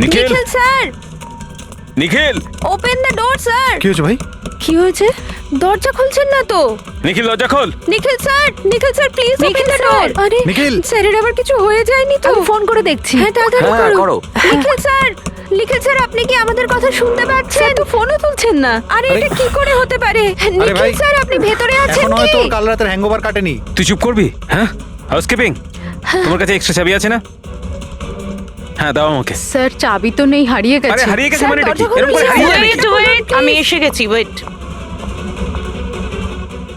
Nikhil Nikhil sir, Nikhil open the door sir. কি হয়েছে ভাই? কি হয়েছে? দরজা খুলছেন না তো? নিখিল দরজা খোল। Nikhil sir please open the door. আরে নিখিল! স্যারের আবার কিছু হয়ে যায়নি তো? আমি ফোন করে দেখছি। হ্যাঁ তাড়াতাড়ি করো। নিখিল স্যার আপনি কি আমাদের কথা শুনতে পাচ্ছেন? তো ফোনও তুলছেন না। আরে এটা কি করে হতে পারে? নিখিল ভাই, স্যার আপনি ভেতরে আছেন এখন কি? হয়তো ওর কাল রাতের হ্যাংওভার কাটেনি। তুই চুপ করবি? হ্যাঁ, হাউসকিপিং, তোমার কাছে এক্সট্রা চাবি আছে না? হ্যাঁ দাও আমাকে। স্যার চাবি তো নেই, হারিয়ে গেছে। আরে হারিয়ে গেছে স্যার, মানে এটা কি? দরজা খুলুন, এরকম করে স্যার। হারিয়ে যাবে নাকি? ওয়েট, আমি এসে গেছি। ওয়েট,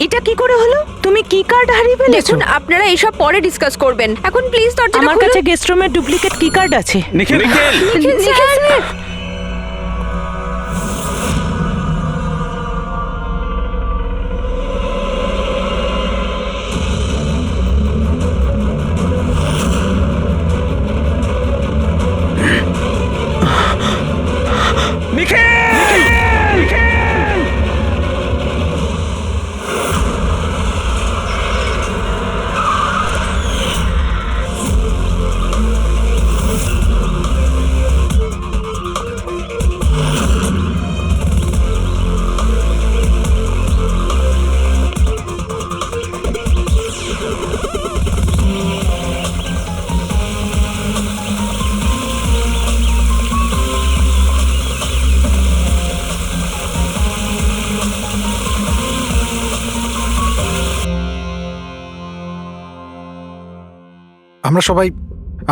এটা কি করে হলো? তুমি কি কার্ড হারিয়ে ফেলেছো? দেখুন আপনারা এইসব পরে ডিসকাস করবেন, এখন প্লিজ দরজাটা আমার খুলুন। কাছে গেস্ট রুমের ডুপ্লিকেট কি কার্ড আছে। নিখিল নিখিল নিখিল স্যার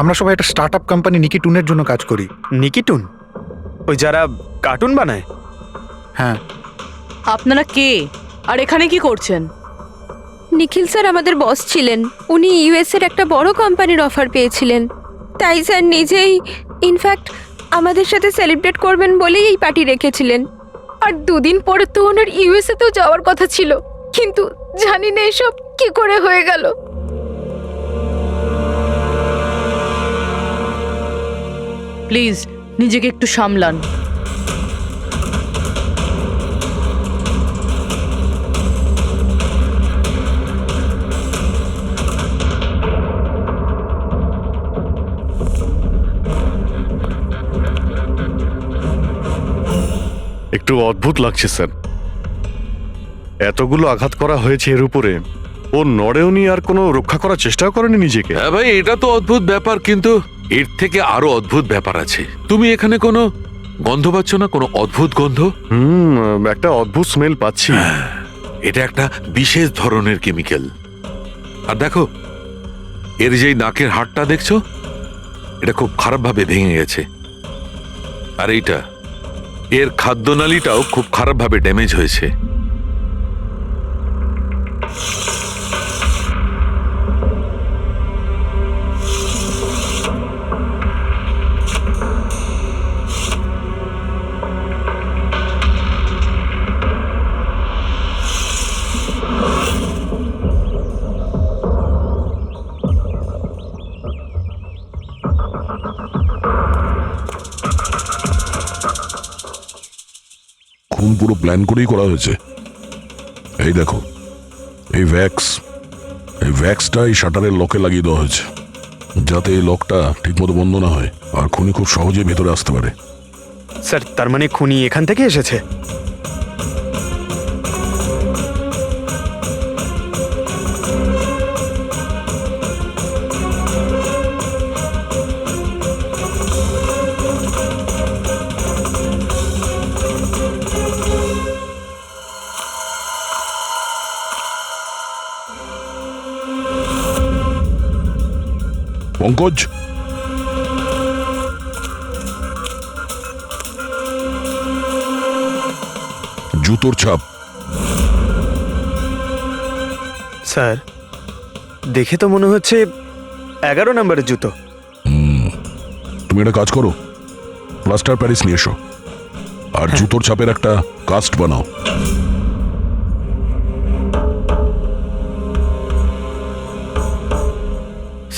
আমরা সবাই একটা স্টার্টআপ কোম্পানি নিকি টুনের জন্য কাজ করি। নিকিটুন, ওই যারা কার্টুন বানায়? হ্যাঁ, আপনারা কে আর এখানে কি করছেন? নিখিল স্যার আমাদের বস ছিলেন। উনি ইউএস এর একটা বড় কোম্পানির অফার পেয়েছিলেন, তাই স্যার নিজেই ইনফ্যাক্ট আমাদের সাথে সেলিব্রেট করবেন বলেই এই পার্টি রেখেছিলেন। আর দুদিন পরে তো ওনার ইউএসএ তেও যাওয়ার কথা ছিল, কিন্তু জানি না এসব কি করে হয়ে গেল। প্লিজ নিজেকে একটু সামলান। একটু অদ্ভুত লাগছে স্যার, এতগুলো আঘাত করা হয়েছে এর উপরে ও নড়েওনি, আর কোনো রক্ষা করার চেষ্টাও করেনি নিজেকে। হ্যাঁ ভাই, এটা তো অদ্ভুত ব্যাপার, কিন্তু এর থেকে আরো অদ্ভুত ব্যাপার আছে। তুমি এখানে কোনো গন্ধ পাচ্ছ না? কোনো অদ্ভুত গন্ধ? একটা অদ্ভুত স্মেল পাচ্ছি। এটা একটা বিশেষ ধরনের কেমিক্যাল। আর দেখো, এর যেই নাকের হাড়টা দেখছো, এটা খুব খারাপভাবে ভেঙে গেছে। আর এইটা, এর খাদ্যনালীটাও খুব খারাপভাবে ড্যামেজ হয়েছে। খুন পুরো প্ল্যান করেই করা হয়েছে। এই দেখো, এই ভ্যাক্সটা এই শাটারের লকে লাগিয়ে দেওয়া হয়েছে, যাতে এই লকটা ঠিকমতো বন্ধ না হয় আর খুনি খুব সহজে ভেতরে আসতে পারে। স্যার, তার মানে খুনি এখান থেকে এসেছে? পঙ্কজ, জুতোর ছাপ। স্যার, দেখে তো মনে হচ্ছে 11 নম্বরের জুতো। তুমি একটা কাজ করো, প্লাস্টার প্যারিস নিয়ে এসো আর জুতোর ছাপের একটা কাস্ট বানাও।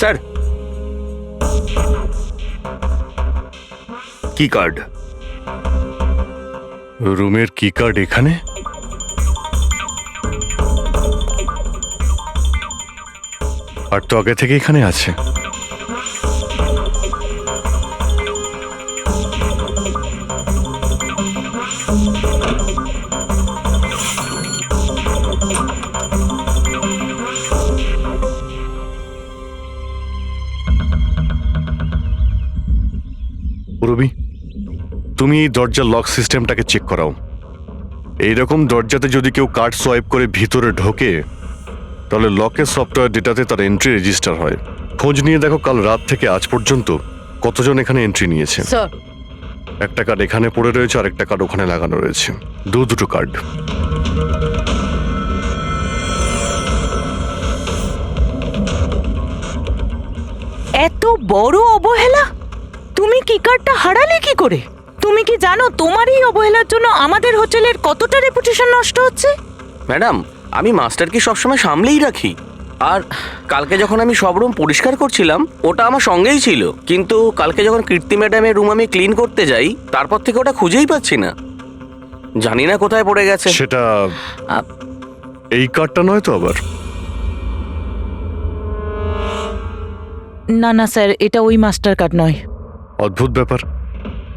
স্যার, কি কার্ড? রুমের কি কার্ড এখানে? আর তো আগে থেকে এখানে আছে। তুমি এই দরজার লক সিস্টেমটাকে চেক করাও। এইরকম দরজাতে যদি কেউ কার্ড সোয়াইপ করে ভিতরে ঢোকে তাহলে লকের সফটওয়্যার ডেটাতে তার এন্ট্রি রেজিস্টার হয়। খোঁজ নিয়ে দেখো কাল রাত থেকে আজ পর্যন্ত কতজন এখানে এন্ট্রি নিয়েছে। স্যার একটা কার্ড এখানে পড়ে রয়েছে আর একটা কার্ড ওখানে লাগানো রয়েছে, দুটো কার্ড। এত বড় অবহেলা! তুমি কি কার্ডটা হারালে কি করে? তুমি কি জানো তোমার এই অবহেলার জন্য আমাদের হোটেলের কতটা রেপুটেশন নষ্ট হচ্ছে? ম্যাডাম, আমি মাস্টারকে সবসময় সামলেই রাখি। আর কালকে যখন আমি সব রুম পরিষ্কার করছিলাম ওটা আমার সঙ্গেই ছিল, কিন্তু কালকে যখন কীর্তি ম্যাডামের রুম আমি ক্লিন করতে যাই তারপর থেকে ওটা খুঁজেই পাচ্ছি না, জানি না কোথায় পড়ে গেছে। সেটা এই কার্ডটা নয় তো আবার? না না স্যার, এটা ওই মাস্টার কার্ড নয়। অদ্ভুত ব্যাপার,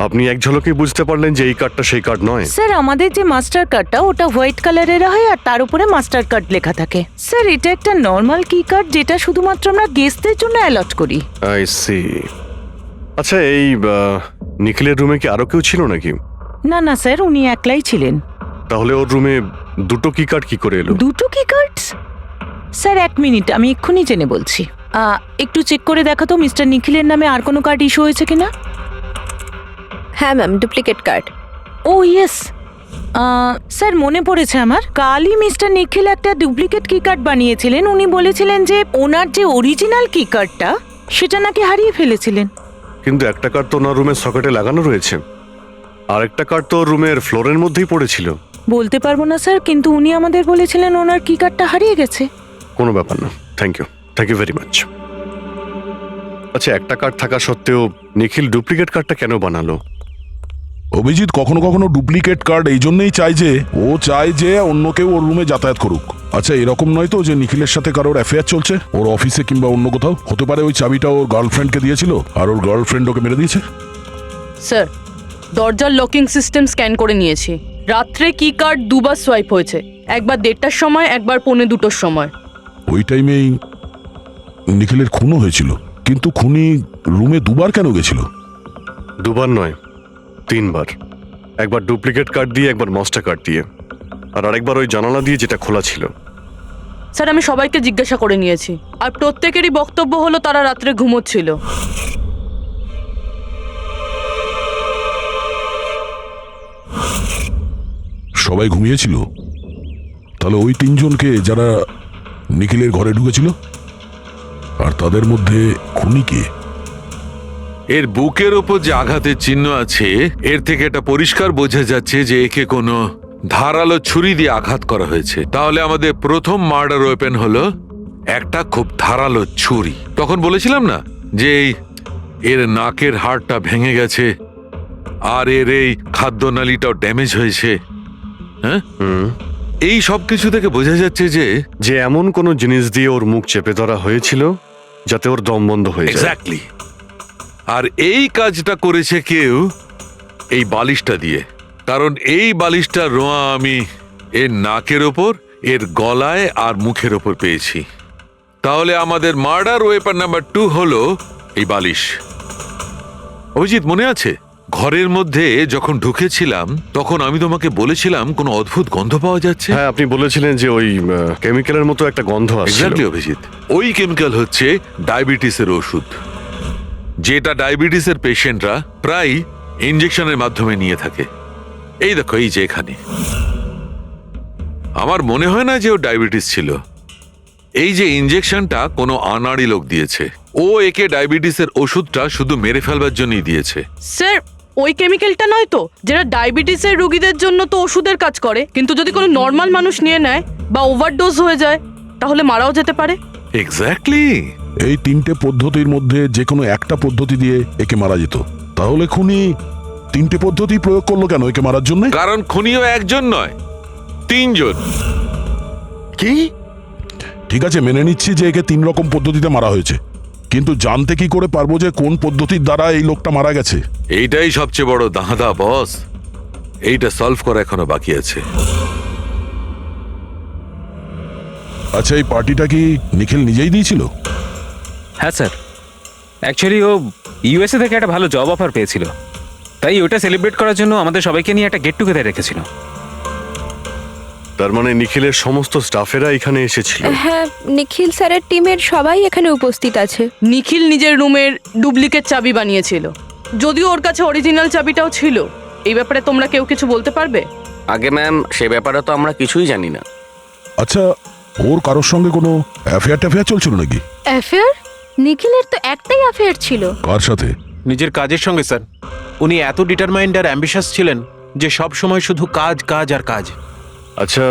আপনি এক ঝলকেই বুঝতে পারলেন যে এই কার্ডটা সেই কার্ড নয়। স্যার আমাদের যে মাস্টার কার্ডটা ওটা হোয়াইট কালারের হয় আর তার উপরে মাস্টার কার্ড লেখা থাকে। স্যার এটা একটা নর্মাল কি কার্ড যেটা শুধুমাত্র আমরা গেস্টদের জন্য অ্যালট করি। I see. আচ্ছা, এই নিখিলের রুমে কি আরো কেউ ছিল নাকি? না না স্যার, উনি একলাই ছিলেন। তাহলে ওর রুমে দুটো কি কার্ড কি করে এলো? দুটো কি কার্ডস? স্যার 1 মিনিট, আমি এক্ষুনি জেনে বলছি। একটু চেক করে দেখো তো মিস্টার নিখিলের নামে আর কোনো কার্ড ইস্যু হয়েছে কিনা। হ্যাঁ ম্যাম, ডুপ্লিকেট কার্ড। ও ইয়েস, স্যার মনে পড়েছে আমার, কালই মিস্টার নিখিল একটা ডুপ্লিকেট কি কার্ড বানিয়েছিলেন। উনি বলেছিলেন যে ওনার যে অরিজিনাল কি কার্ডটা সেটা নাকি হারিয়ে ফেলেছিলেন। কিন্তু একটা কার্ড তো ওনার রুমের সকেটে লাগানো রয়েছে, আর একটা কার্ড তো রুমের ফ্লোরের মধ্যেই পড়েছিল। বলতে পারবো না স্যার, কিন্তু উনি আমাদের বলেছিলেন ওনার কি কার্ডটা হারিয়ে গেছে। কোনো ব্যাপার না, থ্যাংক ইউ ভেরি মাচ। আচ্ছা, একটা কার্ড থাকা সত্ত্বেও নিখিল ডুপ্লিকেট কার্ডটা কেন বানালো? অভিজিৎ কখনো কখনো ডুপ্লিকেট কার্ড এই জন্যই চায় যে ও চায় যে অন্য কেউ ওর রুমে যাতায়াত করুক। আচ্ছা, এরকম নয় তো যে নিখিলের সাথে কারোর অ্যাফেয়ার চলছে ওর অফিসে কিংবা অন্য কোথাও? হতে পারে ওই চাবিটা ওর গার্লফ্রেন্ডকে দিয়েছিল আর ওর গার্লফ্রেন্ড ওকে মেরে দিয়েছে। স্যার দরজার লকিং সিস্টেম স্ক্যান করে নিয়েছি। রাত্রে কি কার্ড দুবার সোয়াইপ হয়েছে, একবার 1:30টার সময়, একবার 1:45টার সময়। ওই টাইমেই নিখিলের খুনও হয়েছিল, কিন্তু খুনি রুমে দুবার কেন গেছিল? দুবার নয়, 3 বার। একবার ডুপ্লিকেট কার্ড দিয়ে, একবার মাস্টার কার্ড দিয়ে, আর আরেকবার ওই জানালা দিয়ে যেটা খোলা ছিল। স্যার আমি সবাইকে জিজ্ঞাসা করে নিয়েছি, আর প্রত্যেকেরই বক্তব্য হলো তারা রাত্রে ঘুমোচ্ছিল। সবাই ঘুমিয়েছিল? তাহলে ওই 3 জনকে যারা নিখিলের ঘরে ঢুকেছিল, আর তাদের মধ্যে খুনি কে? এর বুকের ওপর যে আঘাতের চিহ্ন আছে এর থেকে এটা পরিষ্কার বোঝা যাচ্ছে যে একে কোনো ধারালো ছুরি দিয়ে আঘাত করা হয়েছে। তাহলে আমাদের প্রথম মার্ডার ওয়েপেন হলো একটা খুব ধারালো ছুরি। তখন বলেছিলাম না যে এর নাকের হাড়টা ভেঙে গেছে আর এর এই খাদ্যনালীটাও ড্যামেজ হয়েছে। হ্যাঁ, এই সব কিছু থেকে বোঝা যাচ্ছে যে এমন কোনো জিনিস দিয়ে ওর মুখ চেপে ধরা হয়েছিল যাতে ওর দম বন্ধ হয়ে যায়। এক্স্যাক্টলি। আর এই কাজটা করেছে কেউ এই বালিশটা দিয়ে, কারণ এই বালিশটা রোয়া আমি এর নাকের ওপর, এর গলায় আর মুখের ওপর পেয়েছি। তাহলে আমাদের মার্ডার ওয়েপন নাম্বার 2 হলো এই বালিশ। অভিজিৎ মনে আছে ঘরের মধ্যে যখন ঢুকেছিলাম তখন আমি তোমাকে বলেছিলাম কোনো অদ্ভুত গন্ধ পাওয়া যাচ্ছে? হ্যাঁ, আপনি বলেছিলেন যে ওই কেমিক্যালের মতো একটা গন্ধ আসছিল। এক্স্যাক্টলি অভিজিৎ, ওই কেমিক্যাল হচ্ছে ডায়াবেটিসের ওষুধ, যেটা ডায়াবেটিসের পেশেন্টরা প্রায় ইনজেকশনের মাধ্যমে নিয়ে থাকে। এই দেখো, এই যে এখানে। আমার মনে হয় না যে ও ডায়াবেটিস ছিল। এই যে ইনজেকশনটা কোনো আনাড়ি লোক দিয়েছে, ও একে ডায়াবেটিসের ওষুধটা শুধু মেরে ফেলবার জন্যই দিয়েছে। স্যার ওই কেমিক্যালটা নয় তো যেটা ডায়াবেটিসের রোগীদের জন্য তো ওষুধের কাজ করে, কিন্তু যদি কোনো নর্মাল মানুষ নিয়ে নেয় বা ওভারডোজ হয়ে যায় তাহলে মারাও যেতে পারে। এক্স্যাক্টলি। এই 3টে পদ্ধতির মধ্যে যে কোনো একটা পদ্ধতি দিয়ে একে মারা যেত। তাহলে খুনি 3টে পদ্ধতি প্রয়োগ করলো কেন একে মারার জন্য? কারণ খুনিও একজন নয়, 3 জন। কি? ঠিক আছে, মেনে নিচ্ছি যে একে 3 রকম পদ্ধতিতে মারা হয়েছে, কিন্তু জানতে কি করে পারবো যে কোন পদ্ধতির দ্বারা এই লোকটা মারা গেছে? এইটাই সবচেয়ে বড় দাঁদা বস, এইটা সলভ করা এখনো বাকি আছে। আচ্ছা, এই পার্টিটা কি নিখিল নিজেই দিয়েছিল? হ্যাঁ স্যার, অ্যাকচুয়ালি ও ইউএসএ থেকে একটা ভালো জব অফার পেয়েছিল, তাই ওটা সেলিব্রেট করার জন্য আমাদের সবাইকে নিয়ে একটা গেট টুগেদার রেখেছিল। তার মানে নিখিলের সমস্ত স্টাফেরা এখানে এসেছিল। হ্যাঁ, নিখিল স্যারের টিমের সবাই এখানে উপস্থিত আছে। নিখিল নিজের রুমের ডুপ্লিকেট চাবি বানিয়েছিল, যদিও ওর কাছে অরিজিনাল চাবিটাও ছিল। এই ব্যাপারে তোমরা কেউ কিছু বলতে পারবে? আগে ম্যাম, সে ব্যাপারে তো আমরা কিছুই জানি না। আচ্ছা, ওর কারোর সঙ্গে কোনো অ্যাফেয়ার চলছিল নাকি? অ্যাফেয়ার? নিখিলের তো একটাই অ্যাফেয়ার ছিল। কার সাথে? নিজের কাজের সঙ্গে স্যার। উনি এত ডিটারমাইন্ড আর অ্যাম্বিশাস ছিলেন যে সব সময় শুধু কাজ কাজ আর কাজ। আচ্ছা,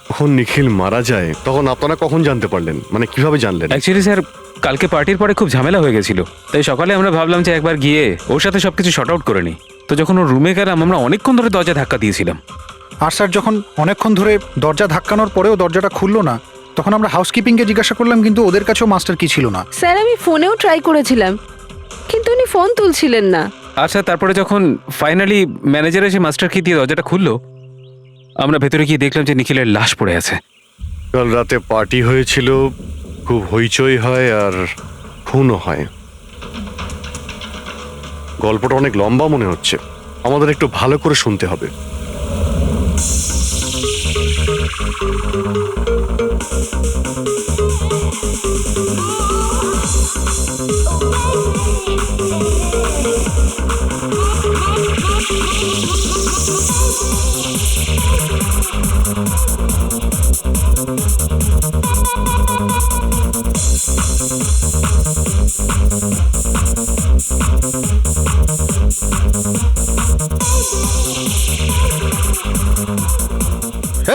যখন নিখিল মারা যায় তখন আপনারা কখন জানতে পারলেন, মানে কিভাবে জানলেন? অ্যাকচুয়ালি স্যার, কালকে পার্টির পরে খুব ঝামেলা হয়ে গেছিল, তাই সকালে আমরা ভাবলাম যে একবার গিয়ে ওর সাথে সবকিছু শর্ট আউট করে নিই। তো যখন ওর রুমে গেলাম, আমরা অনেকক্ষণ ধরে দরজা ধাক্কা দিয়েছিলাম। আর স্যার যখন অনেকক্ষণ ধরে দরজা ধাক্কানোর পরেও দরজাটা খুললো না, তখন আমরা হাউসকিপিংকে জিজ্ঞাসা করলাম, কিন্তু ওদের কাছেও মাস্টার কি ছিল না। স্যার, আমি ফোনেও ট্রাই করেছিলাম, কিন্তু উনি ফোন তুলছিলেন না। আচ্ছা, তারপরে যখন ফাইনালি ম্যানেজার এসে মাস্টার কি দিয়ে দরজাটা খুললো, আমরা ভেতরে গিয়ে দেখলাম যে নিখিলের লাশ পড়ে আছে। কাল রাতে পার্টি হয়েছিল, খুব হইচই হয় আর খুনও হয়। গল্পটা অনেক লম্বা মনে হচ্ছে, আমাদের একটু ভালো করে শুনতে হবে।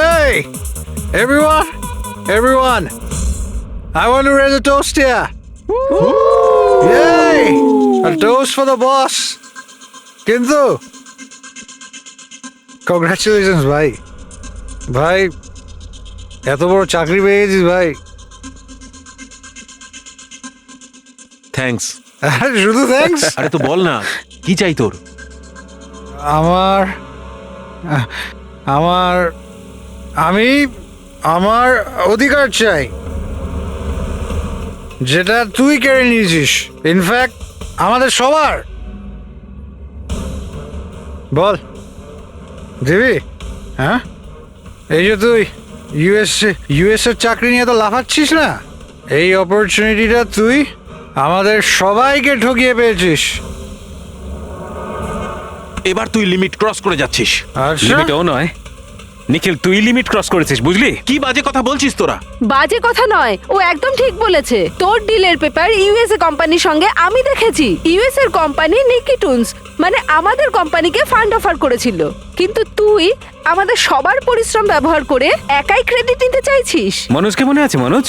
Hey, everyone, I want to raise a toast here. Yay! A toast for the boss. কিন্তু কংগ্রাচুলেশনস ভাই, ভাই এত বড় চাকরি পেয়ে গেছিস ভাই। থ্যাঙ্কস। শুধু থ্যাঙ্কস? আরে তো বল না, কি চাই তোর? আমার আমার আমি আমার অধিকার চাই, যেটা তুই কেড়ে নিয়েছিস, ইনফ্যাক্ট আমাদের সবার। বল দিবি? হ্যাঁ, এই যে তুই ইউএস এর চাকরি নিয়ে তো লাফাচ্ছিস না, এই অপরচুনিটিটা তুই আমাদের সবাইকে ঠকিয়ে পেয়েছিস। এবার তুই লিমিট ক্রস করে যাচ্ছিস। আচ্ছা, লিমিটও নয় নিখিল, তুই লিমিট ক্রস করেছিস, বুঝলি? কি বাজে কথা বলছিস তোরা? বাজে কথা নয়, ও একদম ঠিক বলেছে। তোর ডিলের পেপার ইউএসএ কোম্পানির সঙ্গে আমি দেখেছি। ইউএস এর কোম্পানি নিকিটুনস মানে আমাদের কোম্পানিকে ফান্ড অফার করেছিল, কিন্তু তুই আমাদের সবার পরিশ্রম ব্যবহার করে একাই ক্রেডিট নিতে চাইছিস। মনোজকে মনে আছে? মনোজ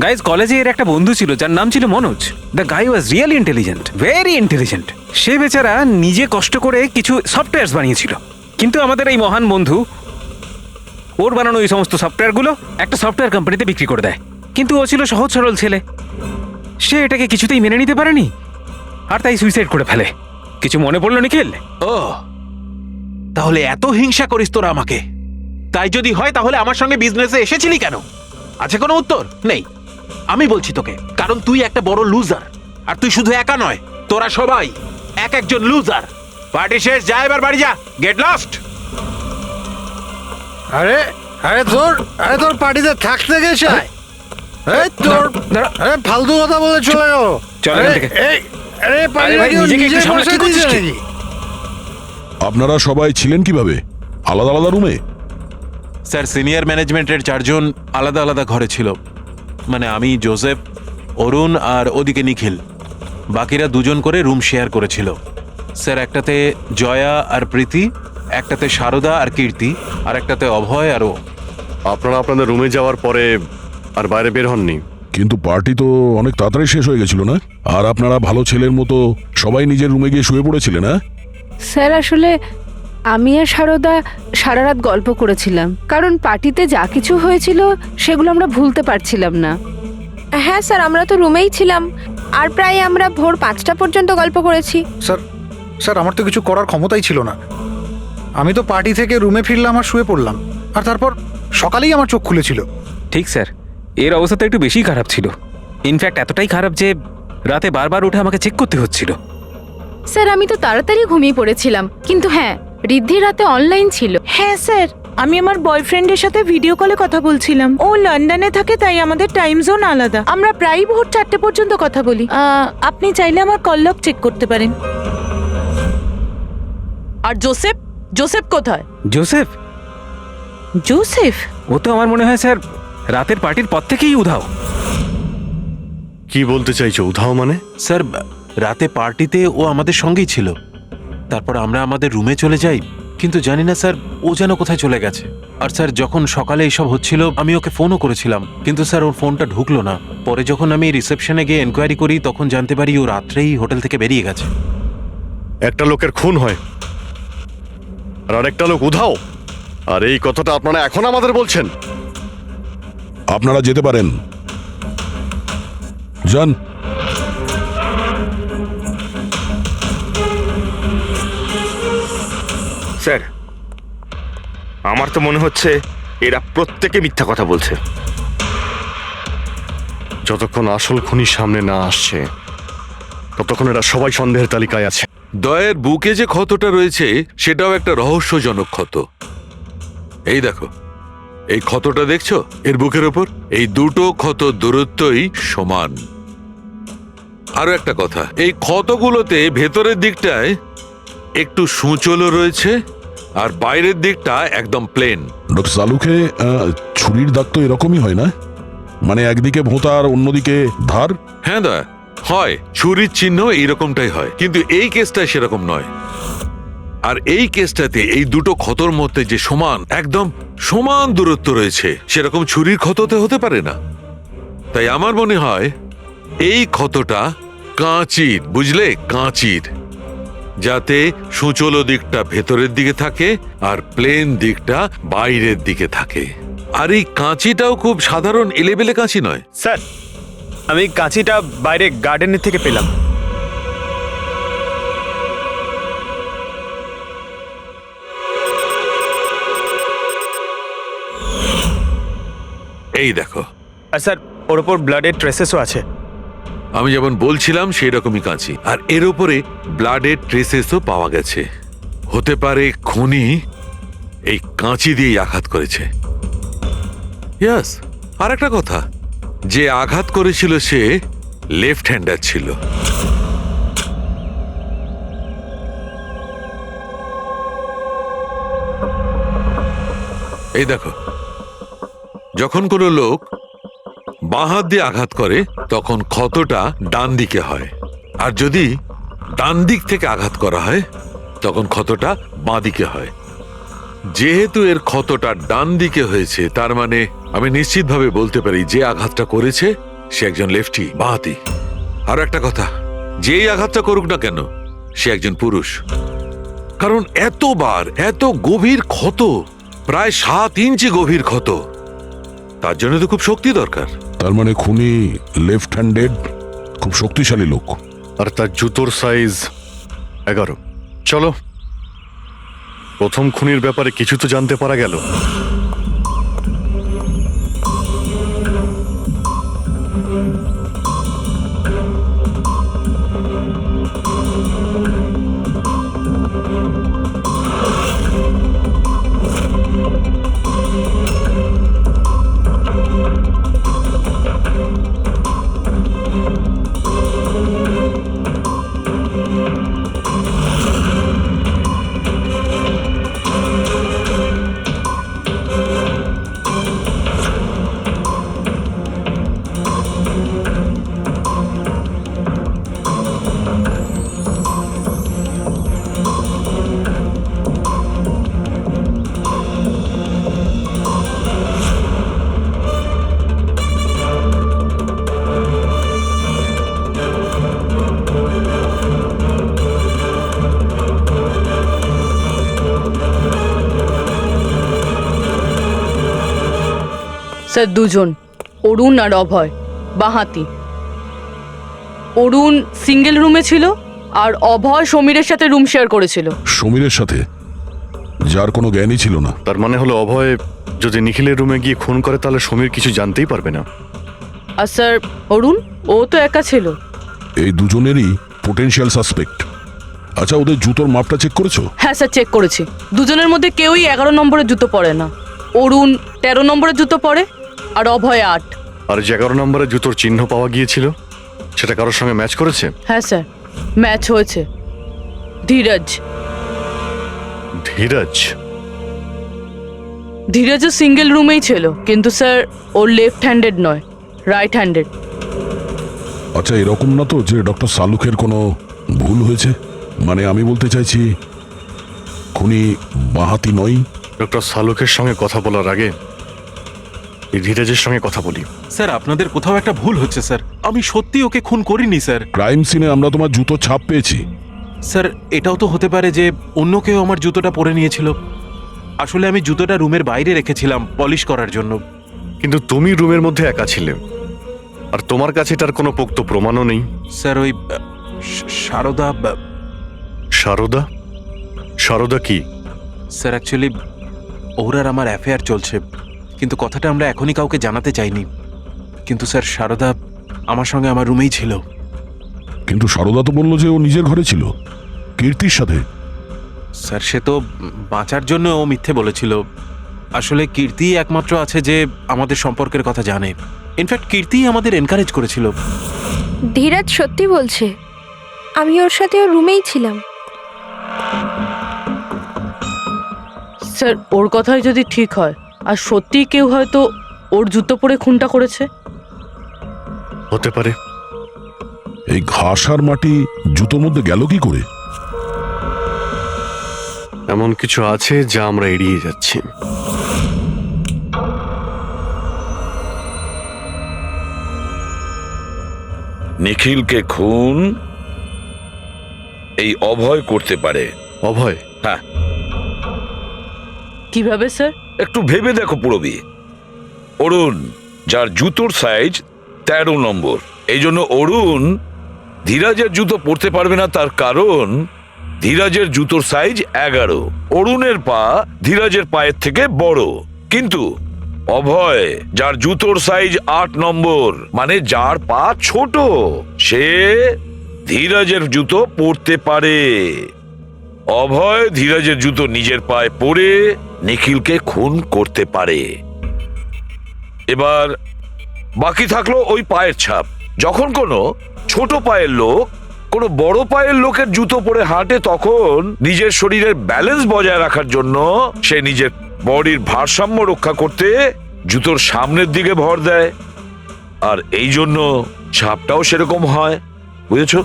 গাইজ, কলেজে এর একটা বন্ধু ছিল যার নাম ছিল Manoj. The guy was really intelligent, very intelligent. সে বেচারা নিজে কষ্ট করে কিছু সফটওয়্যারস বানিয়েছিল, কিন্তু আমাদের এই মহান বন্ধু ওর বানানো এই সমস্ত সফটওয়্যারগুলো একটা সফটওয়্যার কোম্পানিতে বিক্রি করে দেয়। কিন্তু ও ছিল সহজ সরল ছেলে, সে এটাকে কিছুতেই মেনে নিতে পারেনি আর তাই সুইসাইড করে ফেলে। কিছু মনে পড়লো নিখিল? ও, তাহলে এত হিংসা করিস তোরা আমাকে? তাই যদি হয় তাহলে আমার সঙ্গে বিজনেসে এসেছিলি কেন? আছে কোনো উত্তর নেই? আমি বলছি তোকে, কারণ তুই একটা বড় লুজার। আর তুই শুধু একা নয়, তোরা সবাই এক একজন লুজার। পার্টি শেষ, যা এবার বাড়ি যা, গেট লস্ট। আরে আরে তোর পার্টিতে থাকতে গেছে, এই তোর আরে ফালতু কথা বলে চলে গেল। চল এখান থেকে। আরে পার্টি ভাই, নিজেকে একটু সামলে, কি করছিস কি? আপনারা সবাই ছিলেন কিভাবে আলাদা আলাদা রুমে? স্যার, সিনিয়র ম্যানেজমেন্টের 4 জন আলাদা আলাদা ঘরে ছিল। মানে আমি, জোসেফ, অরুণ আর ওদিকে নিখিল। বাকিরা 2 জন করে রুম শেয়ার করেছিল। স্যার, একটাতে জয়া আর প্রীতি, একটাতে সারদা আর কীর্তি, আর একটাতে অভয় আর ও। আপনারা আপনাদের রুমে যাওয়ার পরে আর বাইরে বের হননি? কিন্তু পার্টি তো অনেক তাড়াতাড়ি শেষ হয়ে গেছিল না? আর আপনারা ভালো ছেলের মতো সবাই নিজের রুমে গিয়ে শুয়ে পড়েছিলেন? না স্যার, আসলে আমি আর সারদা সারা রাত গল্প করেছিলাম, কারণ পার্টিতে যা কিছু হয়েছিল সেগুলো আমরা ভুলতে পারছিলাম না। হ্যাঁ স্যার, আমরা তো রুমেই ছিলাম আর প্রায় আমরা ভোর 5টা পর্যন্ত গল্প করেছি। স্যার আমার তো কিছু করার ক্ষমতাই ছিল না। আমি তো পার্টি থেকে রুমে ফিরলাম আর শুয়ে পড়লাম, আর তারপর সকালেই আমার চোখ খুলেছিল। ঠিক স্যার, এর অবস্থা তো একটু বেশি খারাপ ছিল। ইনফ্যাক্ট এতটাই খারাপ যে রাতে বারবার উঠে আমাকে চেক করতে হচ্ছিল। স্যার আমি তো তাড়াতাড়ি ঘুমিয়ে পড়েছিলাম, কিন্তু হ্যাঁ ঋদ্ধি রাতে অনলাইন ছিল। হ্যাঁ স্যার, আমি আমার বয়ফ্রেন্ডের সাথে ভিডিও কলে কথা বলছিলাম। ও লন্ডনে থাকে, তাই আমাদের টাইম জোন আলাদা। আমরা প্রায় ভোর 4টে পর্যন্ত কথা বলি। আপনি চাইলে আমার কল লগ চেক করতে পারেন। আর জোসেফ, জোসেফ কোথায়? জোসেফ? জোসেফ? ও তো আমার মনে হয় স্যার রাতের পার্টির পর থেকেই উধাও। কি বলতে চাইছো উধাও মানে? স্যার রাতে পার্টিতে ও আমাদের সঙ্গেই ছিল, তারপর আমরা আমাদের রুমে চলে যাই, কিন্তু জানি না স্যার ও যেন কোথায় চলে গেছে। আর স্যার যখন সকালে এইসব হচ্ছিল আমি ওকে ফোনও করেছিলাম, কিন্তু স্যার ওর ফোনটা ঢুকলো না। পরে যখন আমি রিসেপশনে গিয়ে এনকোয়ারি করি তখন জানতে পারি ও রাত্রেই হোটেল থেকে বেরিয়ে গেছে। একটা লোকের খুন হয় আর আরেকটা লোক উধাও, আর এই কথাটা আপনারা এখন আমাদের বলছেন? আপনারা যেতে পারেন, যান। স্যার, আমার তো মনে হচ্ছে এরা প্রত্যেকে মিথ্যা কথা বলছে। যতক্ষণ আসল খুনি সামনে না আসছে ততক্ষণ এরা সবাই সন্দেহের তালিকায় আছে। দয়ের বুকে যে ক্ষতটা রয়েছে সেটাও একটা রহস্যজনক ক্ষত। এই দেখো, এই ক্ষতটা দেখছো এর বুকের ওপর? এই দুটো ক্ষত দূরত্বই সমান। আরো একটা কথা, এই ক্ষতগুলোতে ভেতরের দিকটায় একটু সূচলও রয়েছে আর বাইরের দিকটা একদম প্লেন। ডক্টর সালুকে ছুরির দাগ তো এরকমই হয় না? মানে একদিকে ভোঁতা আর অন্যদিকে ধার? হ্যাঁ দয়া, হয় ছুরির চিহ্ন এইরকমটাই হয়, কিন্তু এই কেসটা সেরকম নয়। আর এই কেসটাতে এই দুটো ক্ষতর মধ্যে যে সমান, একদম সমান দূরত্ব রয়েছে, সেরকম ছুরির ক্ষততে হতে পারে না। তাই আমার মনে হয় এই ক্ষতটা কাঁচির, বুঝলে, কাঁচির, যাতে সূচল দিকটা ভেতরের দিকে থাকে আর প্লেন দিকটা বাইরের দিকে থাকে। আর এই কাঁচিটাও খুব সাধারণ এলেবেলে কাঁচি নয়। স্যার, আমি কাঁচিটা বাইরে গার্ডেনের থেকে পেলাম। এই দেখো। আর স্যার, ওর ওপর ব্লাডের ট্রেসেসও আছে। আমি যেমন বলছিলাম সেই রকমই কাঁচি, আর এর উপরে ব্লাডের ট্রেসেসও পাওয়া গেছে। হতে পারে খুনি এই কাঁচি দিয়েই আঘাত করেছে। ইয়াস, আর একটা কথা, যে আঘাত করেছিল সে লেফট হ্যান্ডার ছিল। এই দেখো, যখন কোনো লোক বাঁ হাত দিয়ে আঘাত করে তখন ক্ষতটা ডান দিকে হয়, আর যদি ডান দিক থেকে আঘাত করা হয় তখন ক্ষতটা বাঁ দিকে হয়। যেহেতু এর ক্ষতটা ডান দিকে হয়েছে, তার মানে আমি নিশ্চিতভাবে বলতে পারি যে আঘাতটা করেছে সে একজন লেফটি, বাঁহাতি। আর একটা কথা, যেই আঘাতটা করুক না কেন সে একজন পুরুষ, কারণ এতবার এত গভীর ক্ষত, প্রায় 7 ইঞ্চি গভীর ক্ষত, তার জন্য তো খুব শক্তি দরকার। তার মানে খুনি লেফট হ্যান্ডেড, খুব শক্তিশালী লোক। আর তার জুতোর সাইজ 11। চলো, প্রথম খুনির ব্যাপারে কিছু তো জানতে পারা গেল। স্যার দুজন, অরুণ আর অভয়, বাঁহাতি। অরুণ সিঙ্গেল রুমে ছিল আর অভয় সমীরের সাথে রুম শেয়ার করেছিল। সমীরের সাথে, যার কোনো জ্ঞানই ছিল না। তার মানে হলো অভয় যদি নিখিলের রুমে গিয়ে খুন করে তাহলে সমীর কিছু জানতেই পারবে না। আর স্যার অরুণ, ও তো একা ছিল। এই দুজনেরই পোটেনশিয়াল সাসপেক্ট। আচ্ছা, ওদের জুতোর মাপটা চেক করেছো? হ্যাঁ স্যার, চেক করেছি। দুজনের মধ্যে কেউই 11 নম্বরের জুতো পরে না। অরুণ 13 নম্বরের জুতো পরে আর অভয় 8। আর যে 11 নম্বরের জুতোর চিহ্ন পাওয়া গিয়েছিল সেটা কারোর সঙ্গে ম্যাচ করেছে? হ্যাঁ স্যার, ম্যাচ হয়েছে। ধীরজ। ধীরজ? ধীরজও সিঙ্গেল রুমেই ছিল, কিন্তু স্যার ওর লেফট হ্যান্ডেড নয়, রাইট হ্যান্ডেড। আচ্ছা, এরকম না তো যে ডক্টর সালুকের কোনো ভুল হয়েছে? মানে আমি বলতে চাইছি খুনি বাঁহাতি নয়। ডক্টর সালুকের সঙ্গে কথা বলার আগে এই ধীরজের সঙ্গে কথা বলি। স্যার, আপনাদের কোথাও একটা ভুল হচ্ছে স্যার। আমি সত্যি ওকে খুন করিনি স্যার। ক্রাইম সিনে আমরা তোমার জুতো ছাপ পেয়েছি। স্যার, এটাও তো হতে পারে যে অন্য কেউ আমার জুতোটা পরে নিয়েছিল। আসলে আমি জুতোটা রুমের বাইরে রেখেছিলাম পলিশ করার জন্য। কিন্তু তুমি রুমের মধ্যে একা ছিলে, আর তোমার কাছে এটার কোনো পোক্ত প্রমাণও নেই। স্যার, ওই সারদা। সারদা? সারদা কি? স্যার, অ্যাকচুয়ালি ওর আর আমার অ্যাফেয়ার চলছে, কিন্তু কথাটা আমরা এখনই কাউকে জানাতে চাইনি। কিন্তু স্যার, সারদা আমার সঙ্গে আমার রুমেই ছিল। কিন্তু সারদা তো বললো যে ও নিজের ঘরে ছিল কীর্তির সাথে। স্যার, সে তো বাঁচার জন্য ও মিথ্যে বলেছিল। আসলে কীর্তি একমাত্র আছে যে আমাদের সম্পর্কের কথা জানে। ইনফ্যাক্ট কীর্তি আমাদের এনকারেজ করেছিল। ধীরাজ সত্যি বলছে, আমি ওর সাথে ওর রুমেই ছিলাম। স্যার, ওর কথাই যদি ঠিক হয় আর সত্যিই কেউ হয়তো ওর জুতো পরে খুনটা করেছে। হতে পারে। এই ঘাস আর মাটি জুতোর মধ্যে গেল কি করে? এমন কিছু আছে যা আমরা এড়িয়ে যাচ্ছি। নিখিলকে খুন এই অভয় করতে পারে। অভয়? হ্যাঁ। কিভাবে স্যার? একটু ভেবে দেখো পুরবি। অরুণ, যার জুতোর সাইজ 13 নম্বর, এই জন্য অরুণ ধীরাজের জুতো পরতে পারবে না। তার কারণ ধীরাজের জুতোর সাইজ 11। অরুণের পা ধীরাজের পায়ের থেকে বড়। কিন্তু অভয়, যার জুতোর সাইজ 8 নম্বর, মানে যার পা ছোট, সে ধীরাজের জুতো পরতে পারে। অভয় ধীরাজের জুতো নিজের পায়ে পরে নিখিলকে খুন করতে পারে। এবার বাকি থাকলো ওই পায়ের ছাপ। যখন কোনো ছোট পায়ের লোক কোনো বড় পায়ের লোকের জুতো পরে হাঁটে, তখন নিজের শরীরের ব্যালেন্স বজায় রাখার জন্য সে নিজের বডির ভারসাম্য রক্ষা করতে জুতোর সামনের দিকে ভর দেয়। আর এই জন্য ছাপটাও সেরকম হয়। বুঝেছো?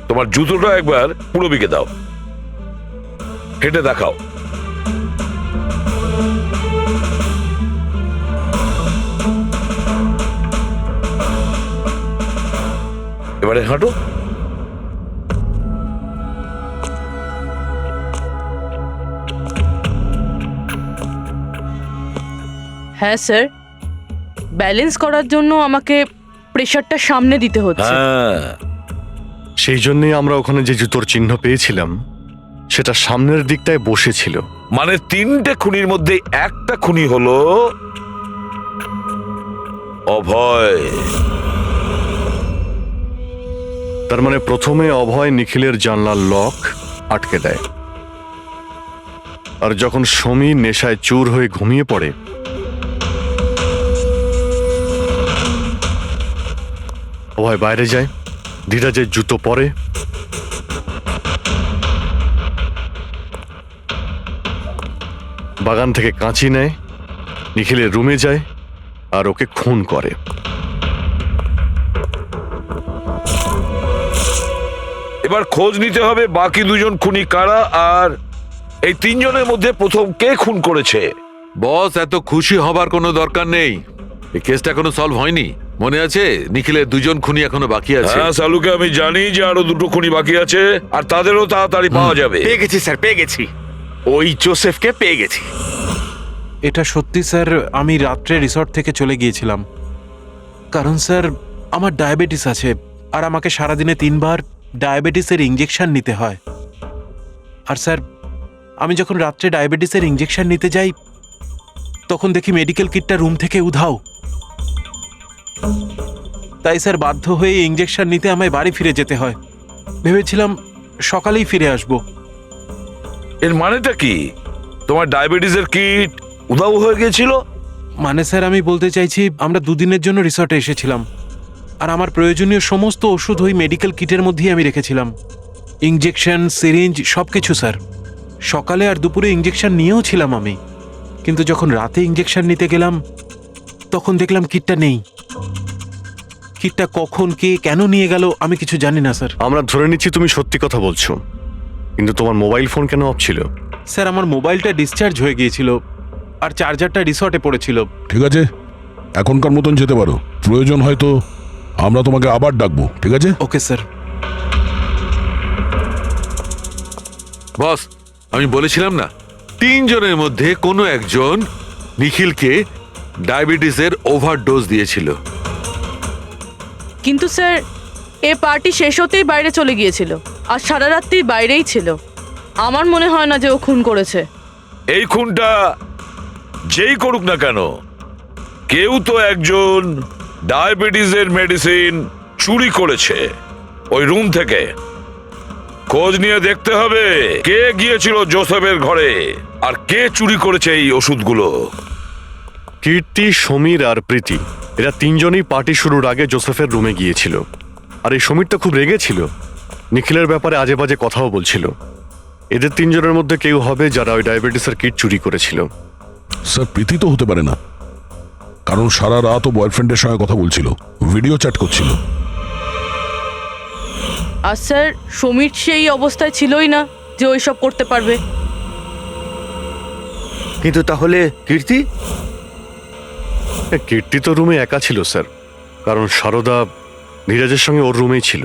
তোমার জুতোটা একবার পুরবিকে দাও, হেঁটে দেখাও। এবারে হাঁটো। হ্যাঁ স্যার, ব্যালেন্স করার জন্য আমাকে প্রেশারটা সামনে দিতে হচ্ছে। হ্যাঁ, সেই জন্যই আমরা ওখানে যে জুতোর চিহ্ন পেয়েছিলাম সেটা সামনের দিকটায় বসেছিল। মানে 3টে খুনির মধ্যে একটা খুনি হলো অভয়। তার মানে প্রথমে অভয় নিখিলের জানলার লক আটকে দেয়, আর যখন সমীর নেশায় চুর হয়ে ঘুমিয়ে পড়ে, অভয় বাইরে যায়, ধীরাজের জুতো পরে, বাগান থেকে কাঁচি নেয়, নিখিলের রুমে যায় আর ওকে খুন করে। এবার খোঁজ নিতে হবে বাকি 2 জন খুনি কারা, আর এই 3 জনের মধ্যে প্রথম কে খুন করেছে। বস, এত খুশি হবার কোনো দরকার নেই। এই কেসটা এখনো সলভ হয়নি। মনে আছে নিখিলের 2 জন খুনি এখনো বাকি আছে। হ্যাঁ সালুকে আমি জানি যে আরো 2টো খুনি বাকি আছে, আর তাদেরও তাড়াতাড়ি পাওয়া যাবে। পেয়ে গেছি স্যার, পেয়ে গেছি। ওই জোসেফকে পেয়ে গেছি। এটা সত্যি স্যার, আমি রাত্রে রিসর্ট থেকে চলে গিয়েছিলাম। কারণ স্যার, আমার ডায়াবেটিস আছে, আর আমাকে সারাদিনে 3 বার ডায়াবেটিসের ইঞ্জেকশন নিতে হয়। আর স্যার, আমি যখন রাত্রে ডায়াবেটিসের ইঞ্জেকশন নিতে যাই, তখন দেখি মেডিকেল কিটটা রুম থেকে উধাও। তাই স্যার, বাধ্য হয়ে ইঞ্জেকশন নিতে আমায় বাড়ি ফিরে যেতে হয়। ভেবেছিলাম সকালেই ফিরে আসব। এর মানেটা কি? তোমার ডায়াবেটিসের কিট উধাও হয়ে গিয়েছিল? মানে স্যার, আমি বলতে চাইছি আমরা দুদিনের জন্য রিসর্টে এসেছিলাম, আর আমার প্রয়োজনীয় সমস্ত ওষুধ ওই মেডিকেল কিটের মধ্যেই আমি রেখেছিলাম। ইঞ্জেকশন, সিরিঞ্জ, সব কিছু স্যার। সকালে আর দুপুরে ইঞ্জেকশন নিয়েও ছিলাম আমি, কিন্তু যখন রাতে ইঞ্জেকশন নিতে গেলাম তখন দেখলাম কিটটা নেই। কিটটা কখন কে কেন নিয়ে গেল আমি কিছু জানি না স্যার। আমরা ধরে নিচ্ছি তুমি সত্যি কথা বলছো, কিন্তু তোমার মোবাইল ফোন কেন অফ ছিল? স্যার, আমার মোবাইলটা ডিসচার্জ হয়ে গিয়েছিল আর চার্জারটা রিসর্টে পড়েছিল। ঠিক আছে, এখনকার মতন যেতে পারো। প্রয়োজন হয়তো আমরা তোমাকে আবার ডাকবো, ঠিক আছে? Okay sir. বস, আমি বলেছিলাম না, 3 জনের মধ্যে কোনো একজন নিখিলকে ডায়াবেটিসের ওভারডোজ দিয়েছিল। কিন্তু স্যার, এ পার্টি শেষ হতেই বাইরে চলে গিয়েছিল আর সারা রাত্রি বাইরেই ছিল। আমার মনে হয় না যে ও খুন করেছে। এই খুনটা যেই করুক না কেন, কেউ তো একজন ডায়াবেটিসের মেডিসিন চুরি করেছে ওই রুম থেকে। খোঁজ নিয়ে দেখতে হবে কে গিয়েছিল জোসেফের ঘরে আর কে চুরি করেছে এই ওষুধগুলো। কীর্তি, সমীর আর প্রীতি এরা 3 জনই পার্টি শুরুর আগে জোসেফের রুমে গিয়েছিল। আর এই সমীরটা খুব রেগেছিল, নিখিলের ব্যাপারে আজে বাজে কথাও বলছিল। এদের 3 জনের মধ্যে কেউ হবে যারা ওই ডায়াবেটিসের কিট চুরি করেছিল। স্যার, প্রীতি তো হতে পারে না, কারণ সারা রাত ও বয়ফ্রেন্ডের সঙ্গে কথা বলছিল, ভিডিও চ্যাট করছিল। আর স্যার, সমীর সেই অবস্থায় ছিলই না যে ওইসব করতে পারবে। কিন্তু তাহলে কীর্তি? কীর্তি তো রুমে একা ছিল স্যার, কারণ সারদা ধীরাজের সঙ্গে ওর রুমেই ছিল।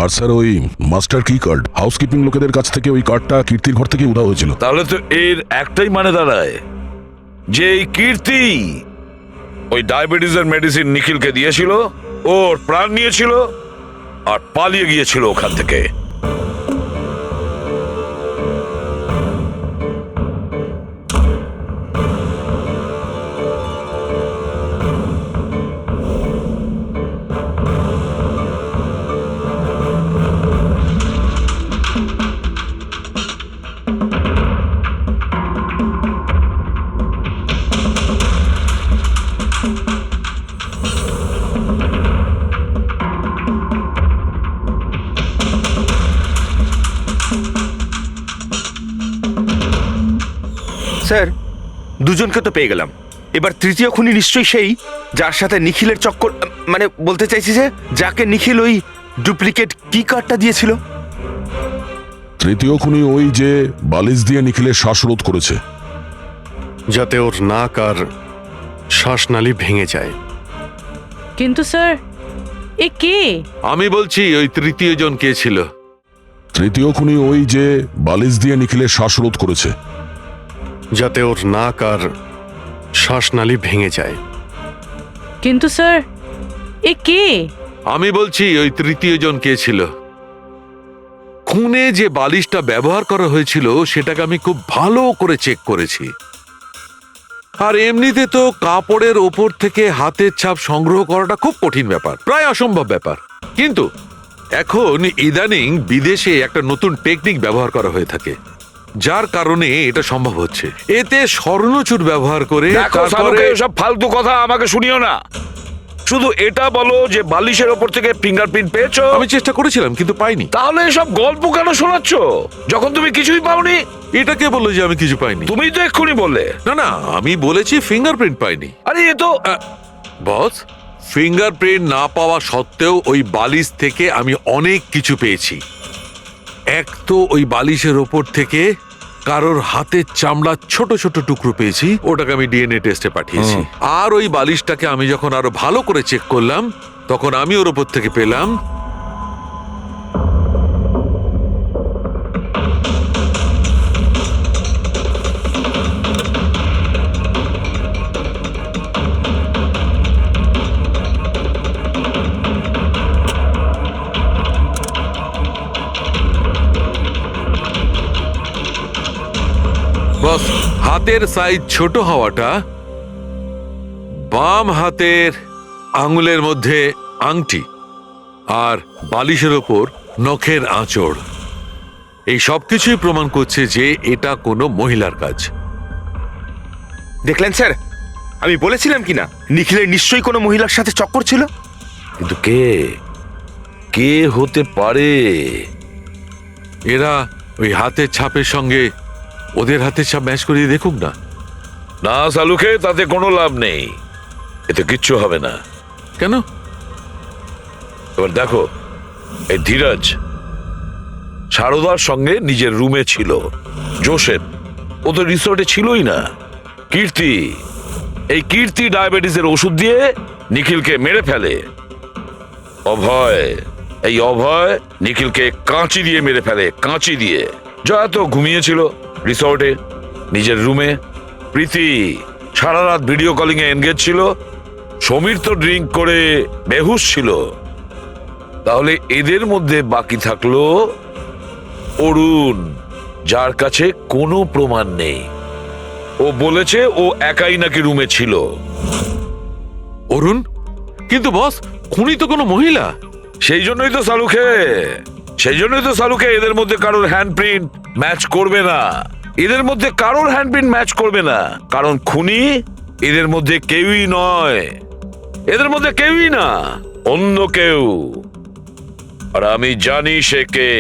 আর স্যার, ওই মাস্টার কি কার্ড হাউসকিপিং লোকেদের কাছ থেকে ওই কার্ডটা কীর্তির ঘর থেকে উধাও হয়েছিল। তাহলে তো এর একটাই মানে দাঁড়ায় যে এই কীর্তি ওই ডায়াবেটিসের মেডিসিন নিখিলকে দিয়েছিল, ওর প্রাণ নিয়েছিল আর পালিয়ে গিয়েছিল ওখান থেকে। স্যার, দুজনকে তো পেয়ে গেলাম। এবার তৃতীয় খুনি নিশ্চয়ই সেই যার সাথে নিখিলের চক্কর, মানে বলতে চাইছি যে যাকে নিখিল ওই ডুপ্লিকেট কি কার্ডটা দিয়েছিল। তৃতীয় খুনি ওই যে বালিশ দিয়ে নিখিলের শ্বাসরোধ করেছে, যাতে ওর নাক আর শ্বাসনালী ভেঙে যায়। কিন্তু স্যার, এ কে? আমি বলছি ওই তৃতীয় জন কে ছিল। তৃতীয় খুনি ওই যে বালিশ দিয়ে নিখিলের শ্বাসরোধ করেছে, যাতে ওর নাক আর শ্বাসনালী ভেঙে যায়। কিন্তু স্যার, এ কে? আমি বলছি ওই তৃতীয় জন কে ছিল। খুনে যে বালিশটা ব্যবহার করা হয়েছিল সেটাকে আমি খুব ভালো করে চেক করেছি। আর এমনিতে তো কাপড়ের ওপর থেকে হাতের ছাপ সংগ্রহ করাটা খুব কঠিন ব্যাপার, প্রায় অসম্ভব ব্যাপার। কিন্তু এখন ইদানিং বিদেশে একটা নতুন টেকনিক ব্যবহার করা হয়ে থাকে, যার কারণে এটা সম্ভব হচ্ছে। এতে স্বর্ণচুর ব্যবহার করে সব ফালতু কথা আমাকে শুনিও না, শুধু এটা বলো যে বালিশের ওপর থেকে ফিঙ্গারপ্রিন্ট পেয়েছো। আমি চেষ্টা করেছিলাম কিন্তু পাইনি। তাহলে এসব গল্প কেন শোনাচ্ছ যখন তুমি কিছুই পাওনি? এটা কে বললো যে আমি কিছু পাইনি? তুমি তো এক্ষুনি বললে। না না, আমি বলেছি ফিঙ্গারপ্রিন্ট পাইনি। আরে এ তো বস, ফিঙ্গারপ্রিন্ট না পাওয়া সত্ত্বেও ওই বালিশ থেকে আমি অনেক কিছু পেয়েছি। এক তো ওই বালিশের ওপর থেকে কারোর হাতের চামড়া ছোট ছোট টুকরো পেয়েছি, ওটাকে আমি ডিএনএ টেস্টে পাঠিয়েছি। আর ওই বালিশটাকে আমি যখন আরো ভালো করে চেক করলাম তখন আমি ওর ওপর থেকে পেলাম বস, হাতের সাইজ ছোট হওয়াটা, বাম হাতের আঙুলের মধ্যে আংটি আর বালিশের ওপর নখের আঁচড়, এই সব কিছুই প্রমাণ করছে যে এটা কোনো মহিলার কাজ। দেখলেন স্যার, আমি বলেছিলাম কি না নিখিলের নিশ্চয়ই কোনো মহিলার সাথে চক্কর ছিল। কিন্তু কে কে হতে পারে? এরা ওই হাতের ছাপের সঙ্গে ওদের হাতের ছাপ ম্যাচ করিয়ে দেখুক না। না সালুকে, তাতে কোনো লাভ নেই, এতে কিচ্ছু হবে না। কেন? এবার দেখো, এই ধীরাজ সারদার সঙ্গে নিজের রুমে ছিল। জোসেফ, ও তো রিসোর্টে ছিলই না। কীর্তি, এই কীর্তি ডায়াবেটিসের ওষুধ দিয়ে নিখিলকে মেরে ফেলে। অভয়, এই অভয় নিখিলকে কাঁচি দিয়ে মেরে ফেলে, কাঁচি দিয়ে। জয়া তো ঘুমিয়েছিল রিসর্টে নিজের রুমে। প্রীতি সারা রাত ভিডিও কলিং এ এনগেজ ছিল। সমীর তো ড্রিঙ্ক করে বেহুশ ছিল। তাহলে এদের মধ্যে বাকি থাকলো অরুণ, যার কাছে কোনো প্রমাণ নেই। ও বলেছে ও একাই নাকি রুমে ছিল। অরুণ? কিন্তু বস, খুনি তো কোনো মহিলা। সেই জন্যই তো সালুকে এদের মধ্যে কারোর হ্যান্ডপ্রিন্ট ম্যাচ করবে না। এদের মধ্যে কারোর হ্যান্ডপ্রিন্ট ম্যাচ করবে না, কারণ খুনি এদের মধ্যে কেউই নয়। এদের মধ্যে কেউই না, অন্য কেউ। আর আমি জানি সে কে।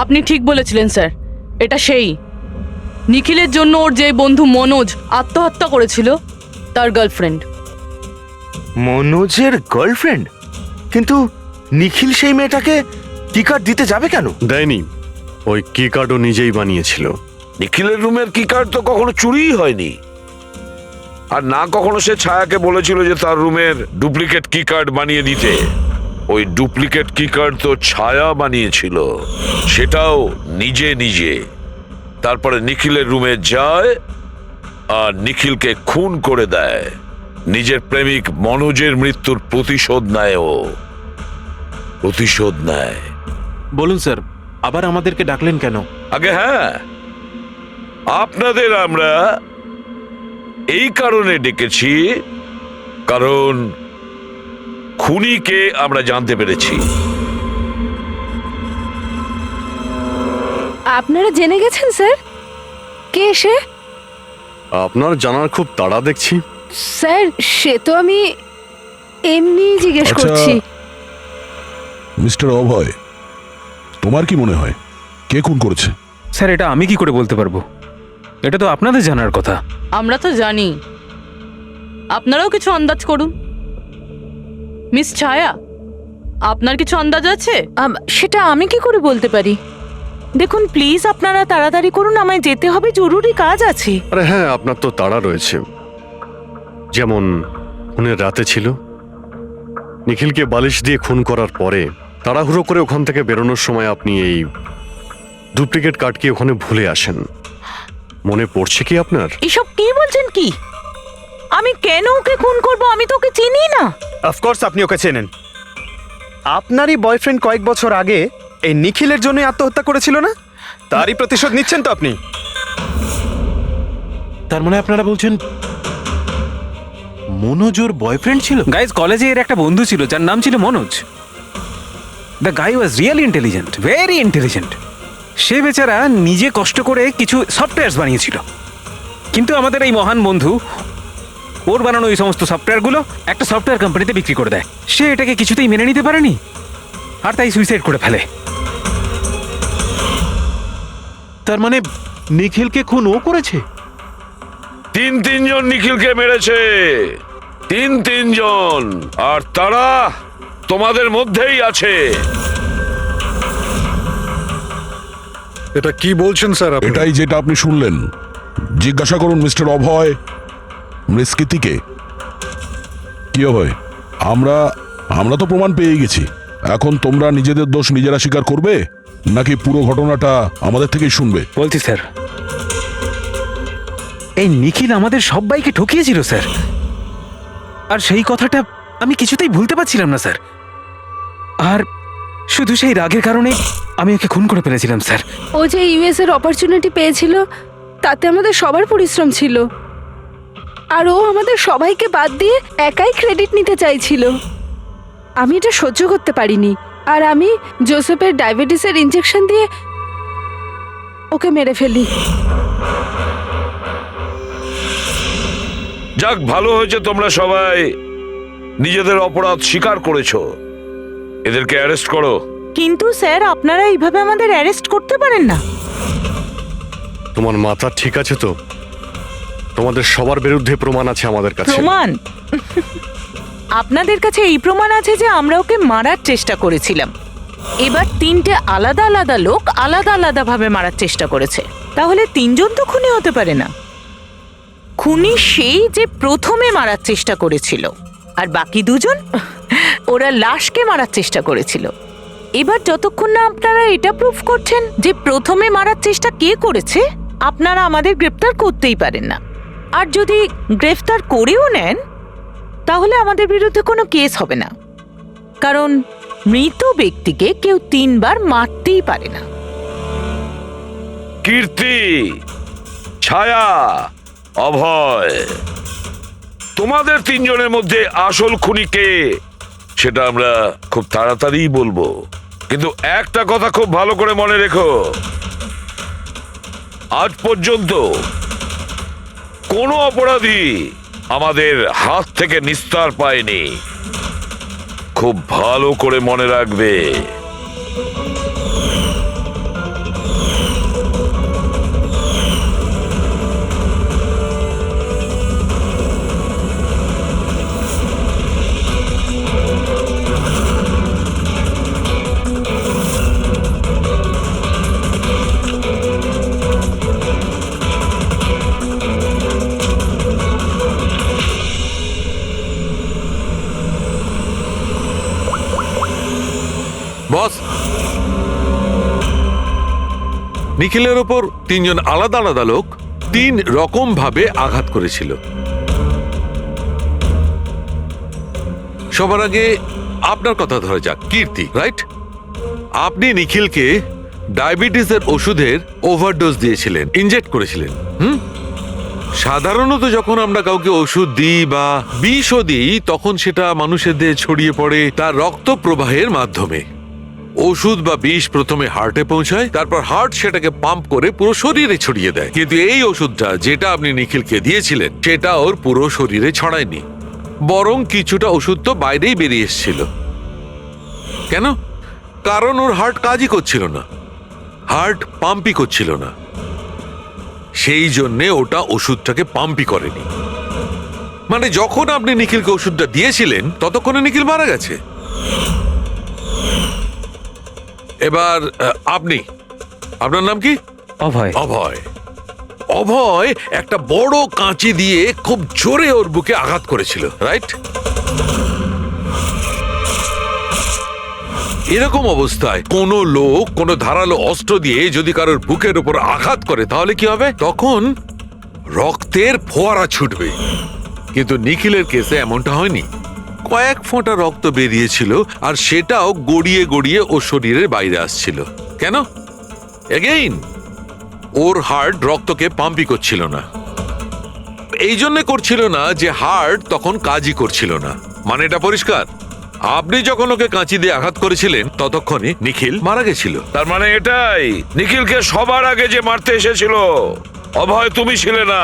আপনি ঠিক বলেছিলেন স্যার, এটা সেই নিখিলের জন্য ওর যে বন্ধু মনোজ আত্মহত্যা করেছিল তার গার্লফ্রেন্ড। মনোজের গার্লফ্রেন্ড? কিন্তু নিখিল সেই মেয়েটাকে কি কার্ড দিতে যাবে কেন? দেয়নি, ওই কি কার্ডও নিজেই বানিয়েছিল। নিখিলের রুমের কি কার্ড তো কখনো চুরিই হয়নি। আর না কখনো সে ছায়াকে বলেছিল যে তার রুমের ডুপ্লিকেট কি কার্ড বানিয়ে দিতে। ওই ডুপ্লিকেট কি কার্ড তো ছায়া বানিয়েছিল, সেটাও নিজে নিজে। তারপরে নিখিলের রুমে যায় আর নিখিলকে খুন করে দেয়। নিজের প্রেমিক মনোজের মৃত্যুর প্রতিশোধ নেয় ও, প্রতিশোধ নেয়। বলুন স্যার, আবার আমাদেরকে ডাকলেন কেন? আগে হ্যাঁ, আপনাদের আমরা এই কারণে ডেকেছি, কারণ খুনিকে আমরা জানতে পেরেছি। আপনারা জেনে গেছেন স্যার কে সে? আপনার জানার খুব তাড়া দেখছি। স্যার সে তো আমি এমনি জিজ্ঞেস আচ্ছা। করছি। মিস্টার অভয়, তোমার কি মনে হয় কে খুন করেছে? স্যার, এটা আমি কি করে বলতে পারবো? এটা তো আপনাদের জানার কথা। আমরা তো জানি, আপনারাও কিছু আন্দাজ করুন। মিস ছায়া, আপনার কিছু আন্দাজ আছে? সেটা আমি কি করে বলতে পারি? দেখুন প্লিজ আপনারা তাড়াতাড়ি করুন, আমায় যেতে হবে, জরুরি কাজ আছে। আরে হ্যাঁ, আপনার তো তাড়া রয়েছে। যেমন খুনের রাতে ছিল, নিখিলকে বালিশ দিয়ে খুন করার পরে তাড়াহুড়ো করে ওখান থেকে বেরোনোর সময় আপনি এই ডুপ্লিকেট কার্ডকে ওখানে ভুলে আসেন। মনে পড়ছে কি আপনার? এসব কি বলছেন কি? আমি কেন ওকে খুন করব? আমি তো ওকে চিনি না। অফকোর্স আপনি ওকে চেনেন। আপনারই বয়ফ্রেন্ড কয়েক বছর আগে এই নিখিলের জন্যই আত্মহত্যা করেছিল না? তারই প্রতিশোধ নিচ্ছেন তো আপনি? তার মানে আপনারা বলছেন মনোজ ওর বয়ফ্রেন্ড ছিল? গাইজ, কলেজে এর একটা বন্ধু ছিল যার নাম ছিল Manoj. The guy was really intelligent, very intelligent. সে বেচারা নিজে কষ্ট করে কিছু সফটওয়্যার বানিয়েছিল। কিন্তু আমাদের এই মহান বন্ধু ওর বানানো এই সমস্ত সফটওয়্যারগুলো একটা সফটওয়্যার কোম্পানিতে বিক্রি করে দেয়। সে এটাকে কিছুতেই মেনে নিতে পারেনি, আর তাই সুইসাইড করে ফেলে। তার মানে নিখিলকে খুন ও করেছে? তিনজন নিখিলকে মেরেছে, তিনজন, আর তারা তোমাদের মধ্যেই আছে। এটা কি বলছেন স্যার আপনি? এটাই যেটা আপনি শুনলেন। জিজ্ঞাসা করুন মিস্টার অভয় মৃস্কৃতিকে। কি অভয়, আমরা তো প্রমাণ পেয়ে গেছি। এখন তোমরা নিজেদের দোষ নিজেরা স্বীকার করবে নাকি পুরো ঘটনাটা আমাদের থেকেই শুনবে? বলছি স্যার, এই নিখিল আমাদের সবাইকে ঠকিয়েছিল স্যার। আর সেই কথাটা আমি কিছুতেই ভুলতে পারছিলাম না স্যার। আর শুধু সেই রাগের কারণে আমি ওকে খুন করে ফেলেছিলাম স্যার। ও যে ইউএস এর অপরচুনিটি পেয়েছিল তাতে আমাদের সবার পরিশ্রম ছিল, আর ও আমাদের সবাইকে বাদ দিয়ে একাই ক্রেডিট নিতে চাইছিল। আমি এটা সহ্য করতে পারিনি, আর আমি জোসেফের ডায়াবেটিসের ইনজেকশন দিয়ে ওকে মেরে ফেলি। যাক, ভালো হয়েছে তোমরা সবাই নিজেদের অপরাধ স্বীকার করেছো। এদেরকে অ্যারেস্ট করো। কিন্তু স্যার আপনারা এইভাবে আমাদের অ্যারেস্ট করতে পারেন না। তোমার মাথা ঠিক আছে তো? তোমাদের সবার বিরুদ্ধে প্রমাণ আছে আমাদের কাছে। প্রমাণ? আপনাদের কাছে এই প্রমাণ আছে যে আমরা ওকে মারার চেষ্টা করেছিলাম। এবার তিনটে আলাদা আলাদা লোক আলাদা আলাদা ভাবে মারার চেষ্টা করেছে, তাহলে তিনজন তো খুনি হতে পারে না। খুনি সেই যে প্রথমে মারার চেষ্টা করেছিল, আর বাকি দুজন ওরা লাশকে মারার চেষ্টা করেছিল। এবার যতক্ষণ না আপনারা এটা প্রুফ করছেন যে প্রথমে মারার চেষ্টা কে করেছে, আপনারা আমাদের গ্রেফতার করতেই পারেন না। আর যদি গ্রেফতার করেও নেন তাহলে আমাদের বিরুদ্ধে কোনো কেস হবে না, কারণ মৃত ব্যক্তিকে কেউ 3 বার মারতেই পারে না। কীর্তি, ছায়া, অভয়, তোমাদের তিনজনের মধ্যে আসল খুনি কে সেটা আমরা খুব তাড়াতাড়ি বলবো, কিন্তু একটা কথা খুব ভালো করে মনে রেখো, আজ পর্যন্ত কোনো অপরাধী আমাদের হাত থেকে নিস্তার পায়নি। খুব ভালো করে মনে রাখবে। বস, নিখিলের ওপর তিনজন আলাদা আলাদা লোক 3 রকম ভাবে আঘাত করেছিল। সবার আগে আপনার কথা ধরা যাক, কীর্তি, রাইট? আপনি নিখিলকে ডায়াবেটিসের ওষুধের ওভারডোজ দিয়েছিলেন, ইনজেক্ট করেছিলেন। সাধারণত যখন আমরা কাউকে ওষুধ দিই বা বিষও দিই, তখন সেটা মানুষের দেহে ছড়িয়ে পড়ে তার রক্ত প্রবাহের মাধ্যমে। ওষুধ বা বিষ প্রথমে হার্টে পৌঁছায়, তারপর হার্ট সেটাকে পাম্প করে পুরো শরীরে ছড়িয়ে দেয়। কিন্তু এই ওষুধটা যেটা আপনি নিখিলকে দিয়েছিলেন সেটা ওর পুরো শরীরে ছড়ায়নি, বরং কিছুটা ওষুধ তো বাইরেই বেরিয়ে এসেছিল। কেন? কারণ ওর হার্ট কাজই করছিল না, হার্ট পাম্পই করছিল না, সেই জন্যে ওটা ওষুধটাকে পাম্পই করেনি। মানে যখন আপনি নিখিলকে ওষুধটা দিয়েছিলেন ততক্ষণে নিখিল মারা গেছে। এবার আপনি, আপনার নাম কি? অভয়। অভয়। অভয় একটা বড় কাঁচি দিয়ে খুব জোরে ওর বুকে আঘাত করেছিল, রাইট? এরকম অবস্থায় কোনো লোক কোনো ধারালো অস্ত্র দিয়ে যদি কারোর বুকের উপর আঘাত করে তাহলে কি হবে? তখন রক্তের ফোয়ারা ছুটবে। কিন্তু নিখিলের কেসে এমনটা হয়নি। কয়েক ফোঁটা রক্ত বেরিয়েছিল, আর সেটাও গড়িয়ে গড়িয়ে ওর শরীরের বাইরে আসছিল। কেন? এগেইন ওর হার্ট রক্তকে পাম্পই করছিল না। এই জন্য করছিল না যে হার্ট তখন কাজই করছিল না। মানে এটা পরিষ্কার, আপনি যখন ওকে কাঁচি দিয়ে আঘাত করেছিলেন ততক্ষণে নিখিল মারা গেছিল। তার মানে এটাই, নিখিলকে সবার আগে যে মারতে এসেছিল অভয় তুমি ছিলে না।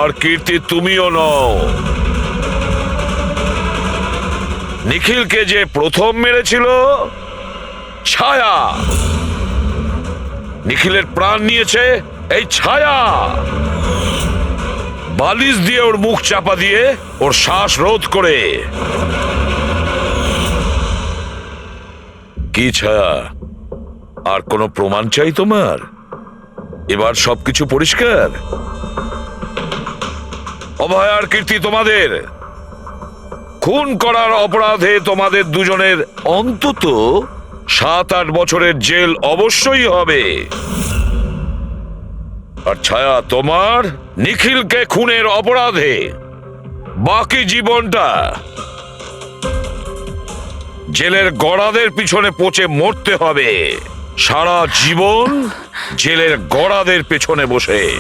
আর কীর্তি তুমিও নও। নিখিলকে যে প্রথম মেরেছিল ছায়া, নিখিলের প্রাণ নিয়েছে এই ছায়া। বালিশ দিয়ে ওর মুখ চাপা দিয়ে ওর শ্বাস রোধ করে। কি ছায়া, আর কোনো প্রমাণ চাই তোমার? এবার সবকিছু পরিষ্কার। অভয় আর কীর্তি, তোমাদের খুন করার অপরাধে তোমাদের দুজনের অন্তত 7-8 বছরের জেল অবশ্যই হবে। আর ছায়া, তোমার নিখিলকে খুনের অপরাধে বাকি জীবনটা জেলের গড়াদের পিছনে পচে মরতে হবে। সারা জীবন জেলের গড়াদের পেছনে বসে।